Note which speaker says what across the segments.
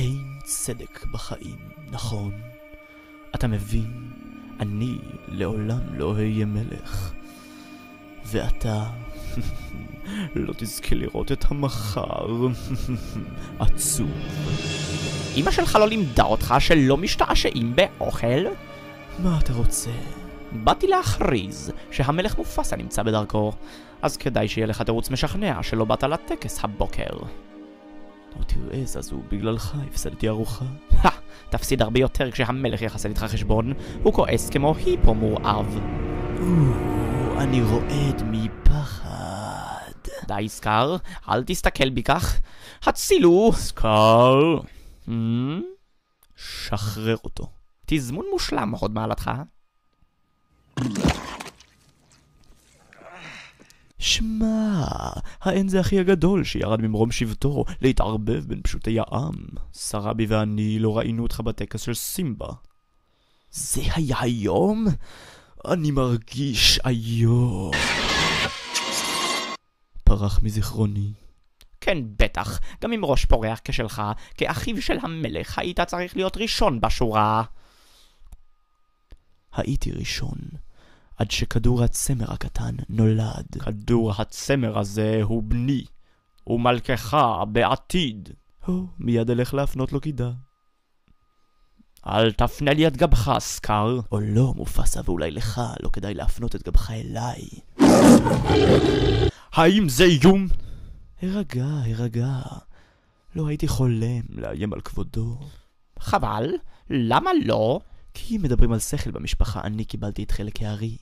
Speaker 1: אין צדק בחיים, נכון? אתה מבין? אני לעולם לא אהיה מלך. ואתה לא תזכה לראות את המחר. עצוב.
Speaker 2: אמא שלך לא לימדה אותך שלא משתעשעים באוכל?
Speaker 1: מה אתה רוצה?
Speaker 2: באתי להכריז שהמלך מופסה נמצא בדרכו, אז כדאי שיהיה לך תירוץ משכנע שלא באת לטקס הבוקר.
Speaker 1: לא תראה, זזו, בגללך הפסדתי ארוחה.
Speaker 2: תפסיד הרבה יותר כשהמלך יחסל איתך חשבון. הוא כועס כמו היפו מורעב.
Speaker 1: אני רועד מפחד.
Speaker 2: די סקר, אל תסתכל בי כך. הצילו!
Speaker 1: סקר, שחרר אותו.
Speaker 2: תזמון מושלם הוד מעלתך.
Speaker 1: שמע, האין זה הכי הגדול שירד ממרום שבטו להתערבב בין פשוטי העם. סרבי ואני לא ראינו אותך בטקס של סימבה. זה היה היום? אני מרגיש היום. פרח מזיכרוני.
Speaker 2: כן, בטח. גם עם ראש פורח כשלך, כאחיו של המלך, היית צריך להיות ראשון בשורה.
Speaker 1: הייתי ראשון, עד שכדור הצמר הקטן נולד.
Speaker 2: כדור הצמר הזה הוא בני, ומלכך בעתיד.
Speaker 1: מיד אלך להפנות לו קידה.
Speaker 2: אל תפנה לי את גבך, סקר.
Speaker 1: או לא, מופסה, ואולי לך לא כדאי להפנות את גבך אליי.
Speaker 2: האם זה איום?
Speaker 1: הרגע. לא הייתי חולם לאיים על כבודו.
Speaker 2: חבל, למה לא?
Speaker 1: כי אם מדברים על שכל במשפחה, אני קיבלתי את חלק הארי.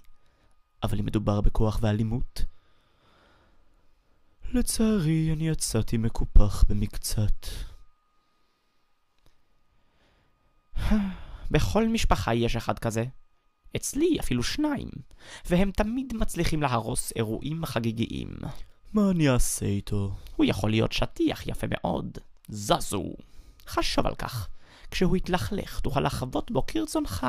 Speaker 1: אבל אם מדובר בכוח ואלימות, לצערי אני יצאתי מקופח במקצת.
Speaker 2: בכל משפחה יש אחד כזה. אצלי אפילו 2, והם תמיד מצליחים להרוס אירועים חגיגיים.
Speaker 1: מה אני אעשה איתו?
Speaker 2: הוא יכול להיות שטיח יפה מאוד. זזו. חשוב על כך. כשהוא יתלכלך תוכל לחוות בו כרצונך.